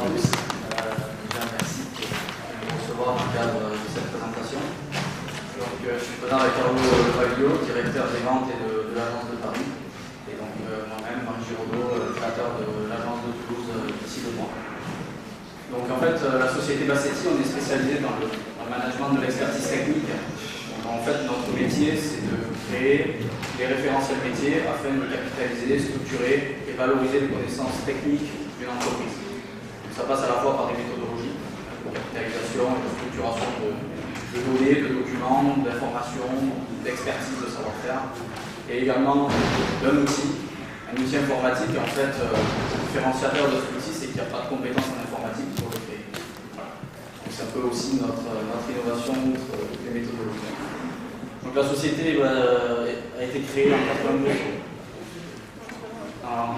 à tous. Bien, merci de me recevoir dans le cadre de cette présentation. Donc, je suis présent avec Carlo Paglio, directeur des ventes et de l'agence de Paris. Et donc moi-même, Marc Giraudot, créateur de l'agence de Toulouse d'ici 2 mois. Donc en fait, la société Bassetti, on est spécialisé dans le management de l'expertise technique. Donc, en fait, notre métier, c'est de créer des référentiels métiers afin de capitaliser, structurer et valoriser les connaissances techniques d'une entreprise. Donc, ça passe à la fois par des méthodologies, de capitalisation et de structuration de données, de documents, d'informations, d'expertise, de savoir-faire, et également d'un outil, un outil informatique. En fait, le différenciateur de cet outil, c'est qu'il n'y a pas de compétences en informatique pour le créer. Voilà. Donc c'est un peu aussi notre innovation des méthodologies. Donc la société a été créée en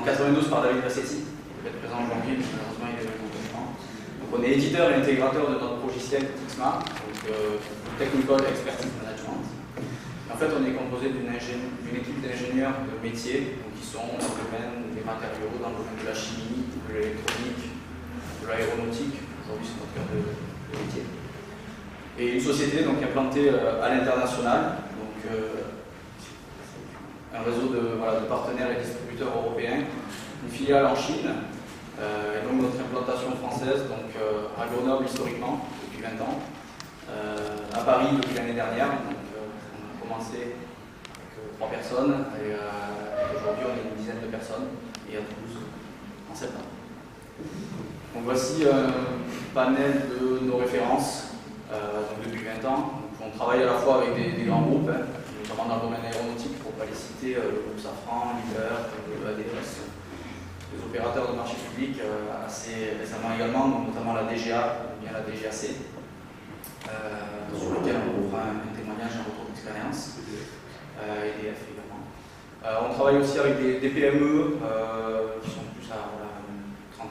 92 par David Bassetti, qui va être présent aujourd'hui, mais malheureusement il est venu complètement. Donc on est éditeur et intégrateur de notre logiciel TIXMA, donc Technical Expertise Management. Et en fait, on est composé d'une équipe d'ingénieurs de métier qui sont dans le domaine des matériaux, dans le domaine de la chimie, de l'électronique, de l'aéronautique. Aujourd'hui, c'est notre cœur de métier. Et une société donc implantée à l'international, donc un réseau de partenaires et distributeurs européens, une filiale en Chine, et donc notre implantation française, donc à Grenoble historiquement depuis 20 ans, à Paris depuis l'année dernière. Donc, on a commencé avec 3 personnes et aujourd'hui on est une dizaine de personnes et à Toulouse en septembre. Donc voici un panel de nos références donc depuis 20 ans. Donc, on travaille à la fois avec des grands groupes, notamment dans le domaine aéronautique, pour ne pas les citer, le groupe Safran, Liebherr, ADS, des opérateurs de marché public assez récemment également, donc notamment la DGA ou bien la DGAC, sur lequel on fera un témoignage, un retour d'expérience, EDF également. On travaille aussi avec des PME qui sont plus à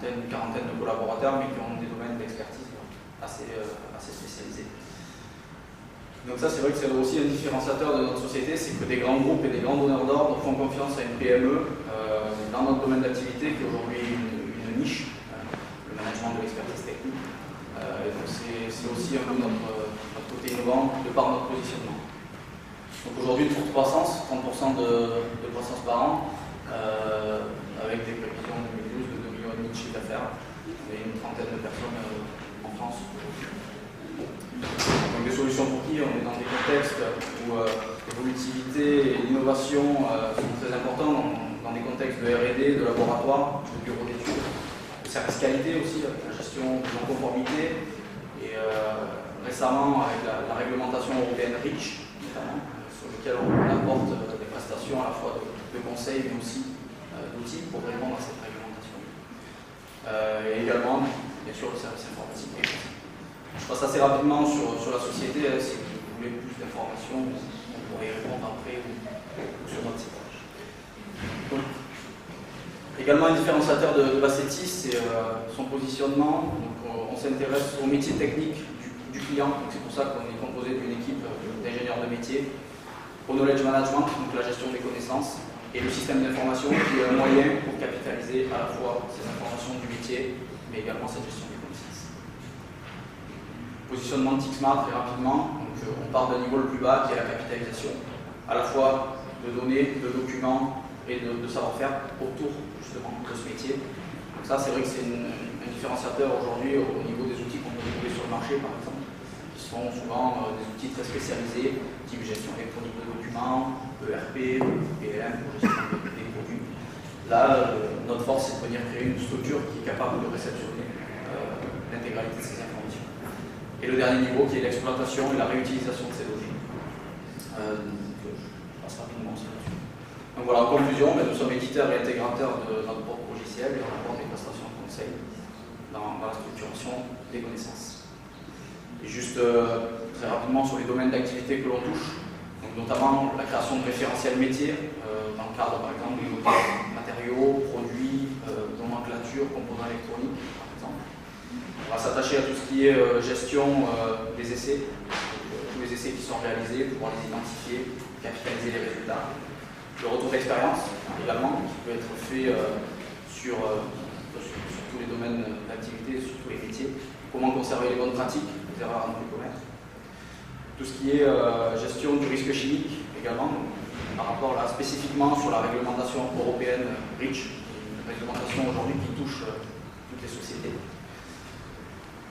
une quarantaine de collaborateurs, mais qui ont des domaines d'expertise assez spécialisés. Donc ça, c'est vrai que c'est aussi un différenciateur de notre société, c'est que des grands groupes et des grands donneurs d'ordre font confiance à une PME dans notre domaine d'activité, qui est aujourd'hui une niche, le management de l'expertise technique. Donc c'est aussi un peu notre côté innovant de par notre positionnement. Donc aujourd'hui, une forte croissance, 30% de croissance par an, avec des prévisions 2012 de 2,5 millions de chiffre d'affaires et une trentaine de personnes en France. Donc des solutions pour qui on est dans des contextes où l'évolutivité et l'innovation sont très importants, dans des contextes de R&D, de laboratoire, de bureaux d'études, de service qualité aussi, avec la gestion de non-conformité, et récemment avec la réglementation européenne REACH, notamment, sur laquelle on apporte des prestations à la fois de conseils mais aussi d'outils pour répondre à cette réglementation. Et également, bien sûr, le service informatique. Je passe assez rapidement sur la société. Si vous voulez plus d'informations, on pourrait y répondre après ou sur notre site. Donc, également, un différenciateur de Bassetti, c'est son positionnement. Donc, on s'intéresse au métier technique du client. C'est pour ça qu'on est composé d'une équipe d'ingénieurs de métier, au knowledge management, donc la gestion des connaissances, et le système d'information qui est un moyen pour capitaliser à la fois ces informations du métier, mais également cette gestion des connaissances. Positionnement de TIXMA très rapidement, donc on part d'un niveau le plus bas qui est la capitalisation, à la fois de données, de documents et de savoir-faire autour justement de ce métier. Donc ça, c'est vrai que c'est un différenciateur aujourd'hui au niveau des outils qu'on peut trouver sur le marché, par exemple, qui sont souvent des outils très spécialisés, type gestion électronique de documents, ERP, PLM pour gestion des produits. Là, notre force, c'est de venir créer une structure qui est capable de réceptionner l'intégralité de ces informations. Et le dernier niveau qui est l'exploitation et la réutilisation de ces données. Je passe rapidement aussi là-dessus. Donc voilà, en conclusion, nous sommes éditeurs et intégrateurs de notre propre logiciel et on apporte des prestations de conseil dans la structuration des connaissances. Et juste très rapidement sur les domaines d'activité que l'on touche, donc notamment la création de référentiels métiers, dans le cadre par exemple des matériaux, produits, nomenclature, composants électroniques par exemple. On va s'attacher à tout ce qui est gestion des essais, tous les essais qui sont réalisés, pouvoir les identifier, capitaliser les résultats. Le retour d'expérience également, qui peut être fait sur tous les domaines d'activité, société sur tous les métiers, comment conserver les bonnes pratiques, les erreurs à ne plus commettre. Tout ce qui est gestion du risque chimique également, par rapport là spécifiquement sur la réglementation européenne REACH, une réglementation aujourd'hui qui touche toutes les sociétés.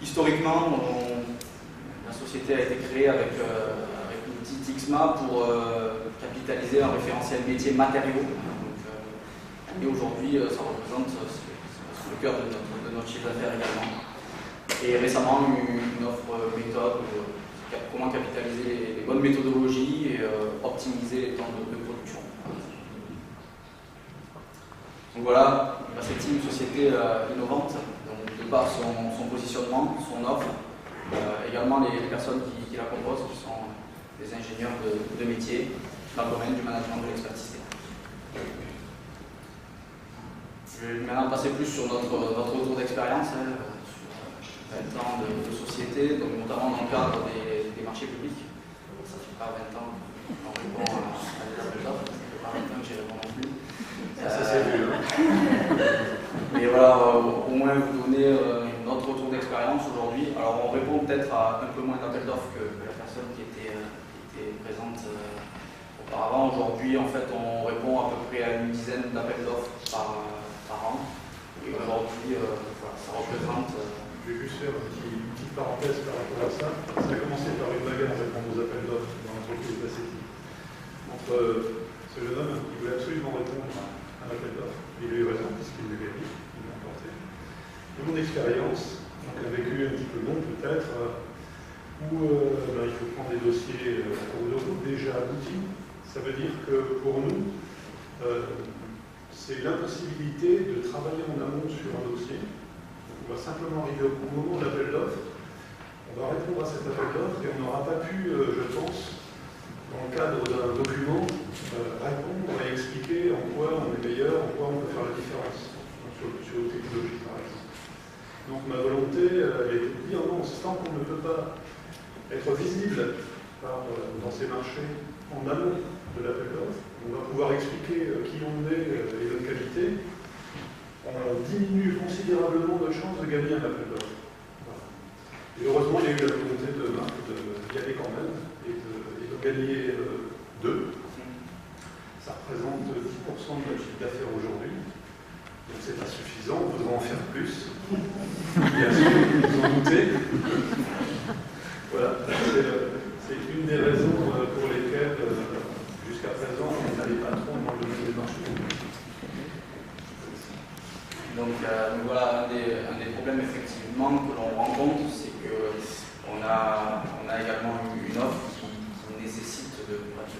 Historiquement, la société a été créée avec l'outil TIXMA pour capitaliser un référentiel métier matériaux. Et aujourd'hui, ça représente le cœur de notre chiffre d'affaires également. Et récemment, une offre méthode, comment capitaliser les bonnes méthodologies et optimiser les temps de production. Donc voilà, c'est une société innovante, donc de par son positionnement, son offre, également les personnes qui la composent, qui sont des ingénieurs de métier dans le domaine du management de l'expertise. Je vais maintenant passer plus sur notre retour d'expérience, sur 20 ans de société, donc notamment dans le cadre des marchés publics. Ça fait pas 20 ans qu'on répond à des appels d'offres, ça fait pas 20 ans que j'y réponds non plus. Ça c'est vu. Mais voilà, au moins vous donner notre retour d'expérience aujourd'hui. Alors on répond peut-être à un peu moins d'appels d'offres que la personne qui était présente auparavant. Aujourd'hui, en fait, on répond à peu près à une dizaine d'appels d'offres par an. Et aujourd'hui, voilà, ça représente... Je vais juste faire une petite parenthèse par rapport à ça. Ça a commencé par une bagarre en répondant aux appels d'offres dans l'entreprise d'Assetti. Entre ce jeune homme qui voulait absolument répondre à un appel d'offres, il a eu raison puisqu'il l'a gagné, il l'a emporté. De mon expérience, donc un vécu un petit peu long peut-être, où il faut prendre des dossiers déjà aboutis. Ça veut dire que pour nous, c'est l'impossibilité de travailler en amont sur un dossier. On va simplement arriver au moment de l'appel d'offres, on va répondre à cet appel d'offres et on n'aura pas pu, je pense, dans le cadre d'un document, répondre et expliquer en quoi on est meilleur, en quoi on peut faire la différence, sur les technologies par exemple. Donc ma volonté, elle est de dire non, tant qu'on ne peut pas être visible dans ces marchés en amont de l'appel d'offres, on va pouvoir expliquer qui on est et notre qualité. On diminue considérablement notre chance de gagner un appel d'offres. Voilà. Et heureusement, il y a eu la volonté de Marc d'y aller quand même et de gagner 2. Ça représente 10% de notre chiffre d'affaires aujourd'hui. Donc c'est insuffisant, on voudrait en faire plus. Bien sûr, vous en doutez. Voilà, c'est une des raisons pour lesquelles, jusqu'à présent, on n'allait pas trop dans le domaine des marchés. Donc voilà, un des problèmes effectivement que l'on rencontre, c'est qu'on a également une offre qui nécessite de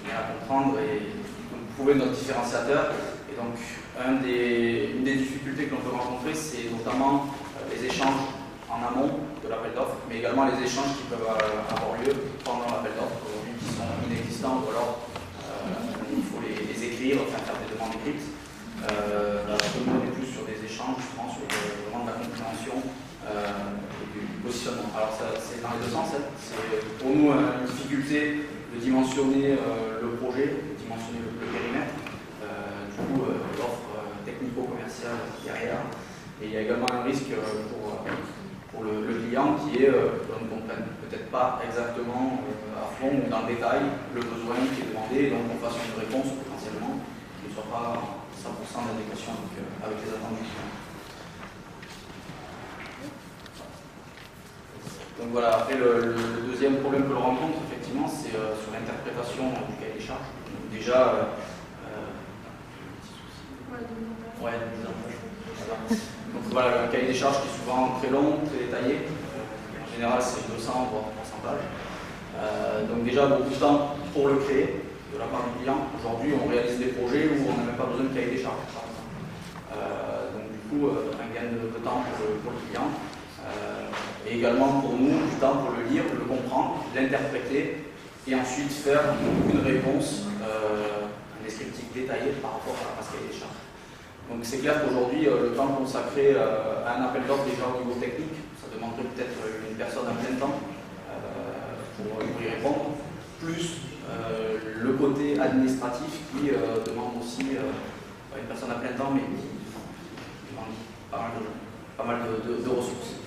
bien comprendre et de prouver notre différenciateur. Et donc une des difficultés que l'on peut rencontrer, c'est notamment les échanges en amont de l'appel d'offres, mais également les échanges qui peuvent avoir lieu pendant l'appel d'offres, aujourd'hui qui sont inexistants, ou alors il faut les écrire, enfin faire des demandes écrites. On est plus sur des échanges, justement, sur vraiment de la compréhension et du positionnement. Alors c'est dans les deux sens. C'est pour nous une difficulté de dimensionner le projet, de dimensionner le périmètre, du coup l'offre technico-commerciale derrière. Et il y a également un risque pour le client qui est qu'on ne comprenne peut-être pas exactement à fond ou dans le détail le besoin qui est demandé, et donc on fasse une réponse potentiellement qui ne soit pas 100% d'adéquation avec les attentes du client. Donc voilà, après le deuxième problème que l'on rencontre, effectivement, c'est sur l'interprétation du cahier des charges. Donc déjà, donc voilà, un cahier des charges qui est souvent très long, très détaillé. En général, c'est 200 voire 300 pages. Donc déjà, beaucoup de temps pour le créer de la part du client. Aujourd'hui, on réalise des projets où on n'a même pas besoin de cahier des charges, par exemple. Donc du coup, un gain de temps pour le client. Et également pour nous, du temps pour le lire, le comprendre, l'interpréter et ensuite faire une réponse, un descriptif détaillé par rapport à ce cahier des charges. Donc c'est clair qu'aujourd'hui, le temps consacré à un appel d'offres déjà au niveau technique, ça demanderait peut-être une personne à plein temps pour y répondre, plus le côté administratif qui demande aussi une personne à plein temps, mais qui demande pas mal de ressources.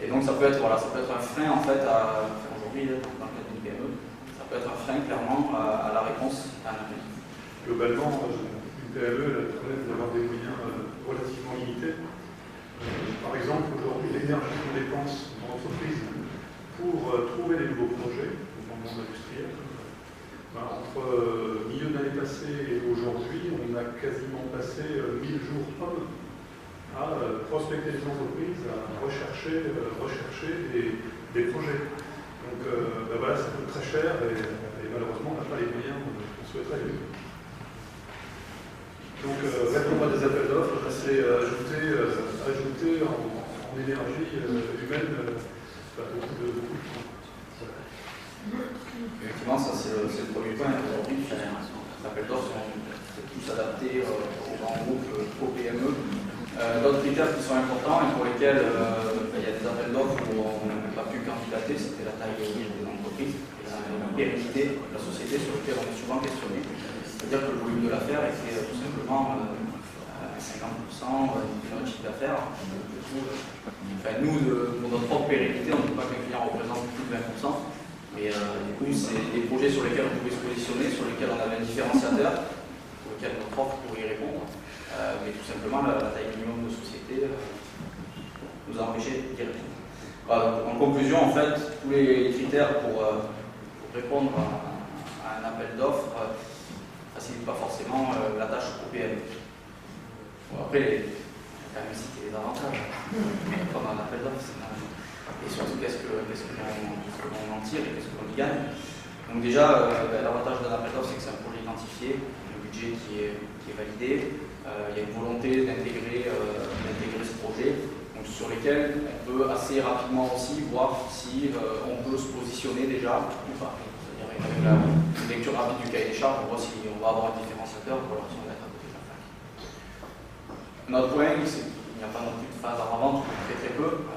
Et donc ça peut être un frein en fait aujourd'hui dans le cadre d'une PME, ça peut être un frein clairement à la réponse à un appel. Globalement, une PME a le problème d'avoir des moyens relativement limités. Par exemple, aujourd'hui, l'énergie qu'on dépense dans l'entreprise pour trouver des nouveaux projets dans le monde industriel, entre milieu d'année passée et aujourd'hui, on a quasiment passé 1000 jours hommes à prospecter les entreprises, à rechercher des projets. Donc voilà, ça coûte très cher et malheureusement, on n'a pas les moyens qu'on souhaiterait. Donc répondre à des appels d'offres, c'est ajouter en énergie humaine beaucoup de temps. Effectivement, ça c'est le premier point. Aujourd'hui, les appels d'offres sont tous adaptés aux grands groupes, aux PME. D'autres critères qui sont importants et pour lesquels il y a des appels d'offres où on n'a pas pu candidater, c'était la taille des entreprises et la pérennité de la société sur laquelle on est souvent questionné. C'est-à-dire que le volume de l'affaire était tout simplement 50% de notre chiffre d'affaires. Nous, pour notre propre pérennité, on ne peut pas qu'un client représente plus de 20%. Mais du coup, c'est des projets sur lesquels on pouvait se positionner, sur lesquels on avait un différenciateur, pour lequel notre offre pourrait y répondre. Mais tout simplement, la taille minimum de société nous a empêché d'y répondre. Voilà, donc, en conclusion, en fait, tous les critères pour répondre à un appel d'offres ne facilitent pas forcément la tâche au PME. Bon, après, il y a quand même cité les avantages. Comme un appel d'offres, et surtout qu'est-ce qu'on en tire et qu'est-ce qu'on y gagne. Donc déjà, l'avantage d'un appel d'offres, c'est que c'est un projet identifié, un budget qui est validé, il y a une volonté d'intégrer ce projet, donc sur lesquels on peut assez rapidement aussi voir si on peut se positionner déjà ou pas. C'est-à-dire avec la lecture rapide du cahier des charges, on voit si on va avoir un différenciateur ou alors si on va être à côté de la plaque. Un autre point, c'est qu'il n'y a pas non plus de phase avant-vente, très peu.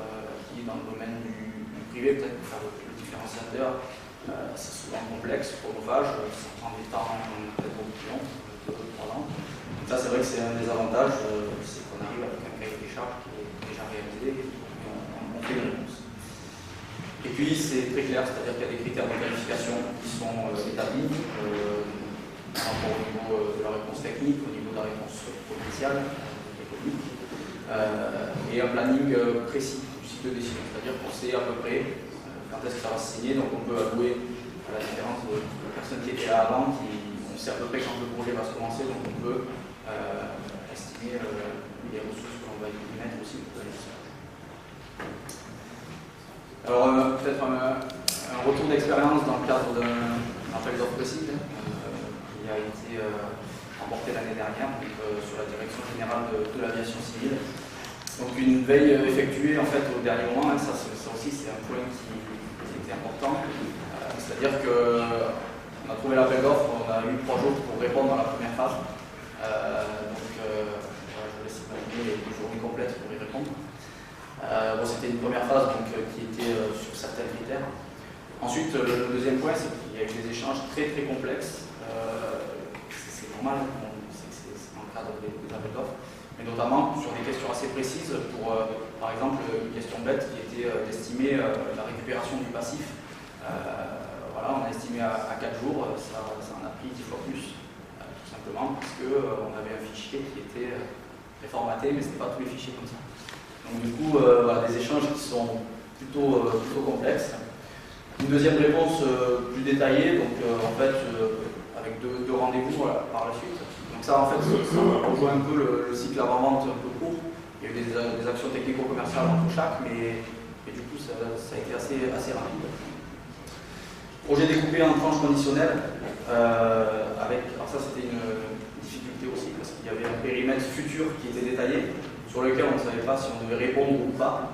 Dans le domaine du privé, peut-être pour faire le différenciateur, c'est souvent complexe, chronophage, ça prend des temps peut-être beaucoup plus long, 2-3 ans. Donc ça, c'est vrai que c'est un des avantages, c'est qu'on arrive avec un cahier des charges qui est déjà réalisé et on fait une réponse. Et puis, c'est très clair, c'est-à-dire qu'il y a des critères de qualification qui sont établis, par rapport au niveau de la réponse technique, au niveau de la réponse potentielle, économique, et un planning précis de décision, c'est-à-dire qu'on sait à peu près quand est-ce que ça va se signer, donc on peut allouer à la différence de la personne qui était là avant, on sait à peu près quand le projet va se commencer, donc on peut estimer les ressources qu'on va y mettre aussi pour les Alors peut-être un retour d'expérience dans le cadre d'un appel d'offres précis qui a été remporté l'année dernière sur la direction générale de l'aviation civile. Donc une veille effectuée en fait au dernier moment, ça aussi c'est un point qui était important. C'est-à-dire qu'on a trouvé l'appel d'offres, on a eu 3 jours pour répondre dans la première phase. Je vous laisse imaginer les journées complètes pour y répondre. C'était une première phase donc, qui était sur certains critères. Ensuite, le deuxième point, c'est qu'il y a eu des échanges très complexes. C'est normal, c'est dans le cadre des appels d'offres. Mais notamment sur des questions assez précises pour, par exemple, une question bête qui était d'estimer la récupération du passif. On a estimé à 4 jours, ça en a pris 10 fois plus, tout simplement parce qu'on avait un fichier qui était réformaté, mais ce n'était pas tous les fichiers comme ça. Donc du coup, des échanges qui sont plutôt complexes. Une deuxième réponse plus détaillée, donc en fait, avec deux rendez-vous par la suite. Donc ça, en fait, ça rejoint un peu le cycle avant-vente un peu court. Il y a eu des actions technico-commerciales entre chaque, mais du coup, ça a été assez rapide. Projet découpé en tranches conditionnelles, alors ça, c'était une difficulté aussi, parce qu'il y avait un périmètre futur qui était détaillé, sur lequel on ne savait pas si on devait répondre ou pas.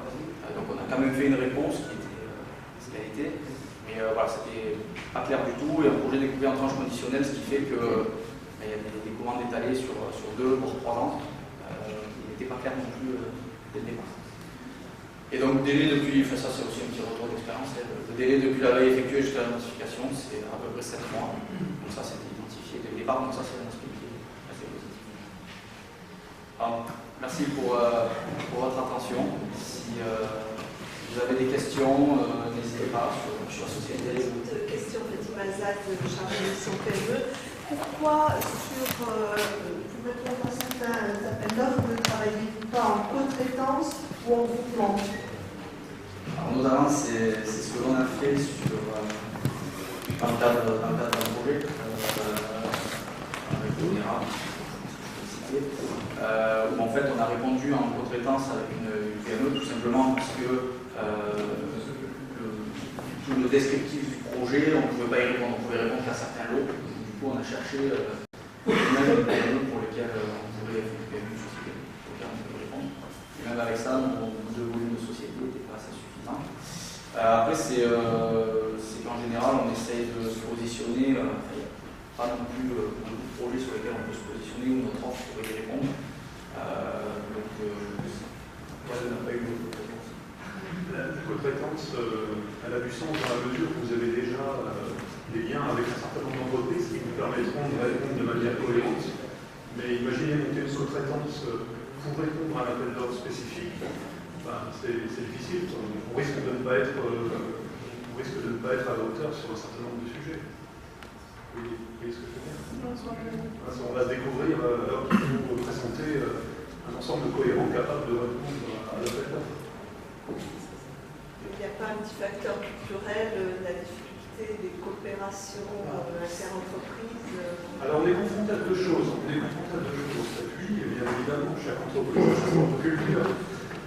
Donc on a quand même fait une réponse qui était ce qu'elle était, mais c'était pas clair du tout, et un projet découpé en tranches conditionnelles, ce qui fait que il y a des commandes étalées sur 2 voire 3 ans, qui n'étaient pas claires non plus dès le départ. Et donc, délai depuis, ça c'est aussi un petit retour d'expérience, le délai depuis la veille effectuée jusqu'à la notification, c'est à peu près 7 mois. Donc ça c'était identifié dès le départ, donc ça c'est un aspect qui est assez positif. Alors, merci pour votre attention. Si vous vous avez des questions, n'hésitez pas sur la société. Une question, Fatima Azad, chargée de mission PME. Pourquoi, pour répondre à certains appels d'offres, vous ne travaillez pas en co-traitance ou en groupement? Alors, notamment, c'est ce que l'on a fait dans le cadre d'un projet avec l'ONERA, où en fait on a répondu en co-traitance avec une PME, tout simplement parce que tout le descriptif du projet, on ne pouvait pas y répondre, on pouvait répondre qu'à certains lots. Du coup, on a cherché même une PME pour lesquelles on pouvait faire une société, pour lesquelles on pouvait répondre. Et même avec ça, nos deux volumes de société n'étaient pas assez suffisants. Après, c'est qu'en général, on essaye de se positionner, il n'y a pas non plus beaucoup de projets sur lesquels on peut se positionner où notre offre pourrait y répondre. Donc, elle n'a pas eu de réponse. La co-traitance, elle a du sens dans la mesure où vous avez déjà des liens avec un certain nombre d'entreprises qui vous permettront de répondre de manière cohérente. Mais imaginez monter une co-traitance pour répondre à un appel d'offres spécifique. Ben, c'est difficile. On risque de ne pas être à la hauteur sur un certain nombre de sujets. Oui, vous voyez ce que je veux dire? On va découvrir alors qu'il faut présenter un ensemble cohérent capable de répondre à l'appel d'offres. Il n'y a pas un petit facteur culturel, la difficulté des coopérations inter-entreprises? Alors on est confronté à deux choses. On est confronté à deux choses. Puis, bien évidemment, chaque entreprise a sa propre culture.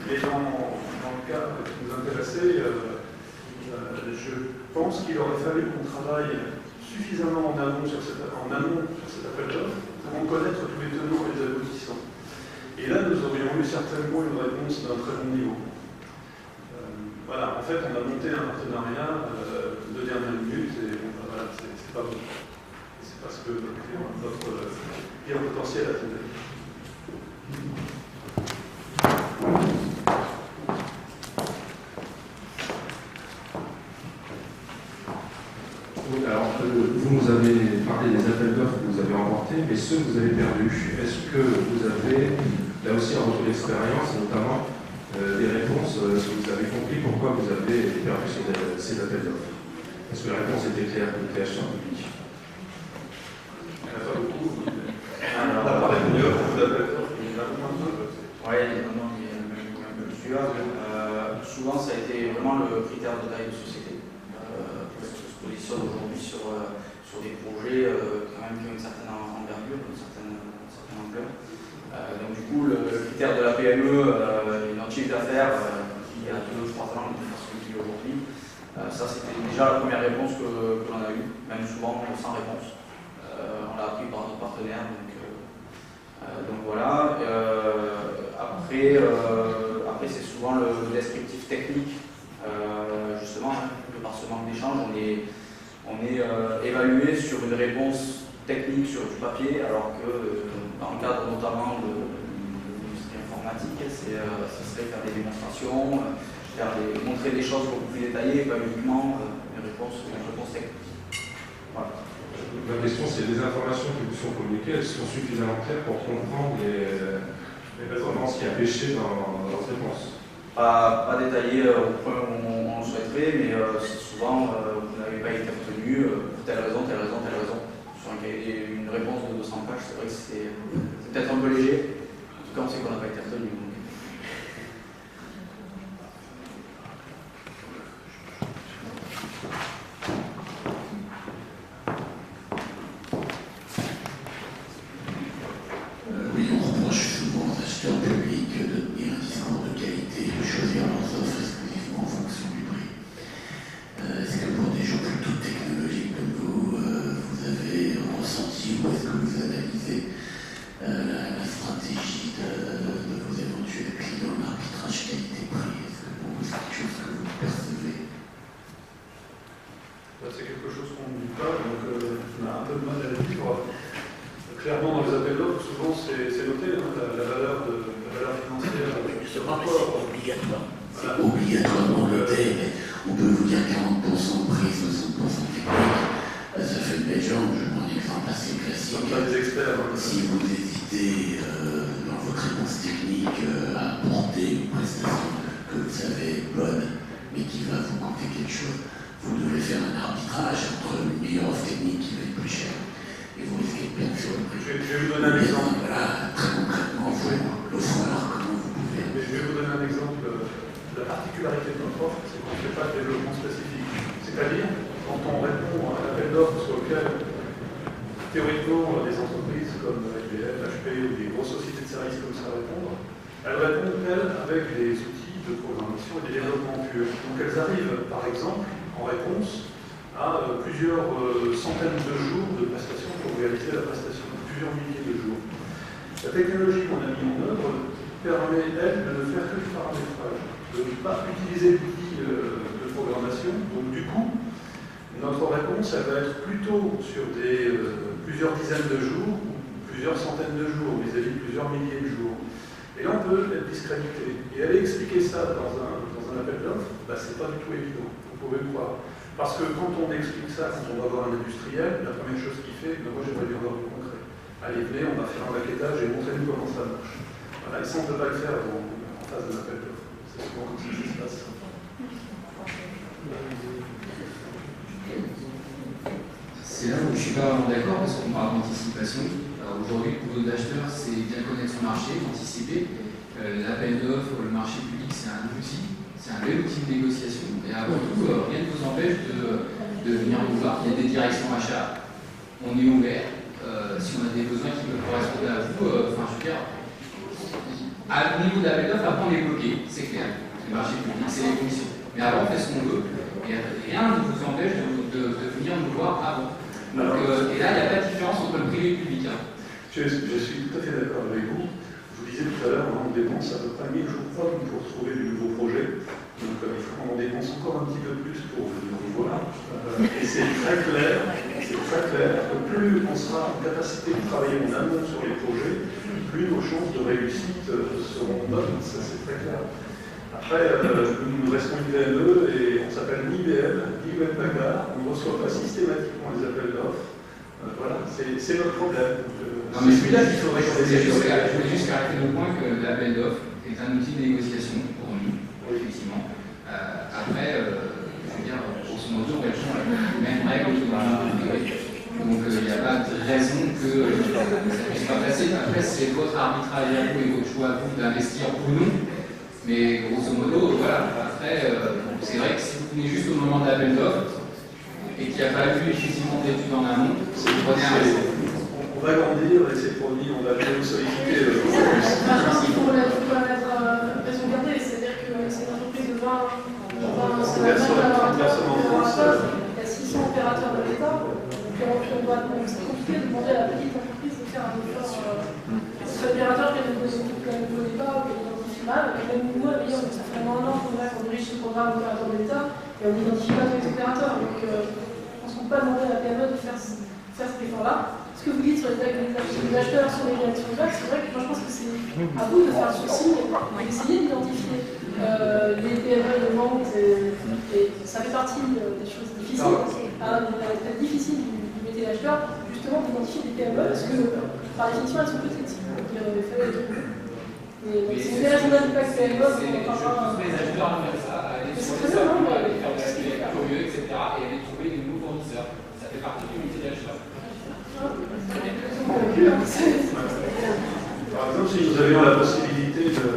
Mais dans le cas qui nous intéressait, je pense qu'il aurait fallu qu'on travaille suffisamment en amont sur cet appel d'offres pour en connaître tous les tenants et les aboutissants. Et là, nous aurions eu certainement une réponse d'un très bon niveau. Voilà, en fait, on a monté un partenariat de dernière minute et voilà, c'est pas bon. C'est parce que notre client potentiel a tombé. Oui, alors, vous nous avez parlé des appels d'offres que vous avez remportés, mais ceux que vous avez perdus, est-ce que vous avez, là aussi en votre expérience, notamment, des réponses, que vous avez compris pourquoi vous avez perdu ces appels d'offres? Parce que la réponse était claire, que était achetée en public. Il n'y en a pas beaucoup. Alors, on n'a pas répondu à beaucoup d'appels d'offres. Oui, non, il y a même celui-là. Souvent, ça a été vraiment le critère de taille de société. Parce qu'on se positionne aujourd'hui sur des projets quand même qui ont une certaine envergure, une certaine ampleur. Donc du coup, le critère de la PME, notre chiffre d'affaires, qui a 2 ou 3 ans, de façon qu'il est aujourd'hui, ça c'était déjà la première réponse que l'on a eue, même souvent sans réponse. On l'a appris par notre partenaire, donc voilà. Après c'est souvent le descriptif technique, justement, que par ce manque d'échange, on est évalué sur une réponse technique sur du papier, alors que dans le cadre notamment de l'industrie informatique, ce serait faire des démonstrations, montrer des choses beaucoup plus détaillées, pas uniquement une réponse technique. Voilà. Ma question, c'est les informations qui vous sont communiquées, elles sont suffisamment claires pour comprendre vraiment ce qui a péché dans votre réponse? Pas détaillé au point où on le souhaiterait, mais c'est souvent vous n'avez pas été retenu pour telle raison. Sur une réponse de 200 pages, c'est vrai que c'est peut-être un peu léger. En tout cas, on sait qu'on n'a pas été retenu. Oui, on reproche souvent aux acheteurs publics de tenir un discours de qualité, de choisir leurs offres exclusivement en fonction du prix. Est-ce que pour des gens plutôt technologiques comme vous, vous avez ressenti ou est-ce que vous analysez la stratégie de vos éventuels clients, l'arbitrage qualité-prix? Est-ce que pour vous c'est quelque chose que vous percevez? C'est quelque chose qu'on ne dit pas, donc on a un peu de mal à le vivre. Clairement, dans les appels d'offres, souvent c'est noté, la valeur financière, ce rapport. Obligatoire. C'est obligatoirement noté, mais on peut vous dire 40% de prix, 60% technique. Ça fait une belle jambe, je prends un exemple assez classique. Pas des experts. Si vous hésitez dans votre réponse technique à apporter une prestation que vous savez bonne, mais qui va vous coûter quelque chose. Vous devez faire un arbitrage entre une meilleure offre technique qui va être plus chère et vous risquez de perdre sur le prix. Je vais vous donner un exemple. Voilà, très concrètement, le foire, comment vous pouvez. Je vais vous donner un exemple. La particularité de notre offre, c'est qu'on ne fait pas de développement spécifique. C'est-à-dire, quand on répond à un appel d'offres sur lequel, théoriquement, des entreprises comme IBM, HP ou des grosses sociétés de services comme ça répondent, elles répondent, elles, avec des outils de programmation et des développements purs. Donc elles arrivent, par exemple, en réponse à plusieurs centaines de jours de prestations pour réaliser la prestation, plusieurs milliers de jours. La technologie qu'on a mis en œuvre permet, elle, de ne faire que du paramétrage, de ne pas utiliser l'outil de programmation. Donc du coup, notre réponse, elle va être plutôt sur des plusieurs dizaines de jours, ou plusieurs centaines de jours, vis-à-vis de plusieurs milliers de jours. Et là, on peut être discrédité. Et aller expliquer ça dans un appel d'offres, bah, c'est pas du tout évident, vous pouvez le croire. Parce que quand on explique ça, quand on va voir un industriel, la première chose qu'il fait, moi j'aimerais bien voir du concret. Allez, venez, on va faire un maquettage et montrez-nous comment ça marche. Voilà, et ça, on ne peut pas le faire en phase de l'appel d'offres. C'est souvent comme ça que ça se passe. C'est là où je ne suis pas vraiment d'accord parce qu'on parle d'anticipation. Aujourd'hui, pour nos acheteurs, c'est bien connaître son marché, anticiper. L'appel d'offres, le marché public, c'est un outil, c'est un bel outil de négociation. Et avant tout, rien ne vous empêche de venir nous voir. Il y a des directions achats, on est ouvert. Si on a des besoins qui peuvent correspondre à vous, enfin, je veux dire, au niveau de l'appel d'offres, après on est bloqué, c'est clair. Le marché public, c'est les commissions. Mais avant, on fait ce qu'on veut. Et rien ne vous empêche de venir nous voir avant. Donc, et là, il n'y a pas de différence entre le privé et le public. Hein. Je suis tout à fait d'accord avec vous. Je vous disais tout à l'heure, on dépense à peu près 1000 jours pour trouver du nouveau projet. Donc il faut qu'on en dépense encore un petit peu plus pour venir vous voir. Et c'est très clair que plus on sera en capacité de travailler en amont sur les projets, plus nos chances de réussite seront bonnes. Ça, c'est très clair. Après, nous restons une PME et on s'appelle ni IBM, ni Packard. On ne reçoit pas systématiquement les appels d'offres. Voilà, c'est notre problème. Non, mais celui-là, il faudrait que je voulais juste clarifier le point que l'appel d'offres est un outil de négociation pour nous, effectivement. Après, je veux dire, grosso modo, on répond à les mêmes règles que dans le privé. Donc, il n'y a pas de raison que ça ne puisse pas passer. Après, c'est votre arbitrage à vous et votre choix à vous d'investir ou non. Mais grosso modo, voilà. Après, c'est vrai que si vous venez juste au moment de l'appel d'offres et qu'il n'y a pas eu effectivement d'études en amont, vous prenez un risque. On va grandir et c'est promis, on va venir nous solliciter. Je pense qu'il faut quand même raison garder, c'est-à-dire que c'est une entreprise de 20 collaborateurs, il y a 600 opérateurs de l'État, donc c'est compliqué de demander à la petite entreprise de faire un effort. C'est l'opérateur qui a des équipes qu'elle ne connaît pas ou qu'elle identifie mal, et même nous, ça fait 1 an qu'on dirige ce programme opérateur de l'État et on n'identifie pas tous les opérateurs. Donc je pense qu'on ne peut pas demander à la PME de faire cet effort-là. Ce que vous dites sur les acheteurs, sur les réactions directes, c'est vrai que moi je pense que c'est à vous de faire ce signe et d'essayer d'identifier les PME, les ventes, et ça fait partie des choses difficiles, peut-être difficiles du métier d'acheteur, justement d'identifier des PME, parce que par définition elles sont petites. Donc il faut les trouver. C'est une raison d'impact PME, les acheteurs à faire ça, à aller sur les sites, à aller faire des curieux, etc. et aller trouver des nouveaux fournisseurs. Ça fait partie du métier d'acheteur. Par exemple, si nous avions la possibilité de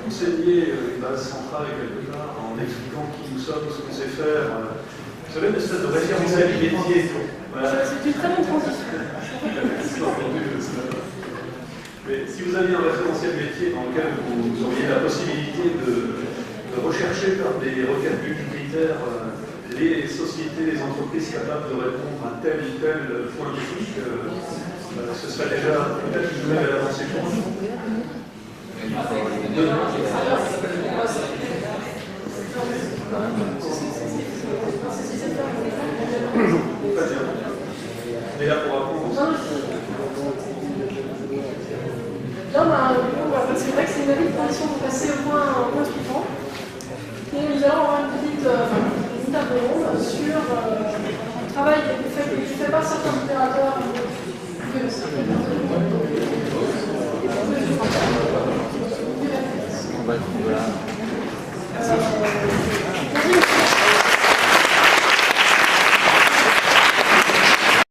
renseigner une base centrale quelque part en expliquant qui nous sommes, ce qu'on sait faire, vous savez, une espèce de référentiel métier. Voilà. C'est une très bonne transition. Mais si vous aviez un référentiel métier dans lequel vous auriez la possibilité de rechercher par des requêtes multicritères les sociétés, les entreprises capables de répondre à tel ou tel point technique, ce serait déjà peut-être une nouvelle avancée pour nous. Pas bien. On est là pour apprendre. Non, c'est vrai que c'est une belle transition pour passer au point suivant. Et nous allons avoir une petite table ronde sur le travail fait par certains opérateurs. On va le trouver là.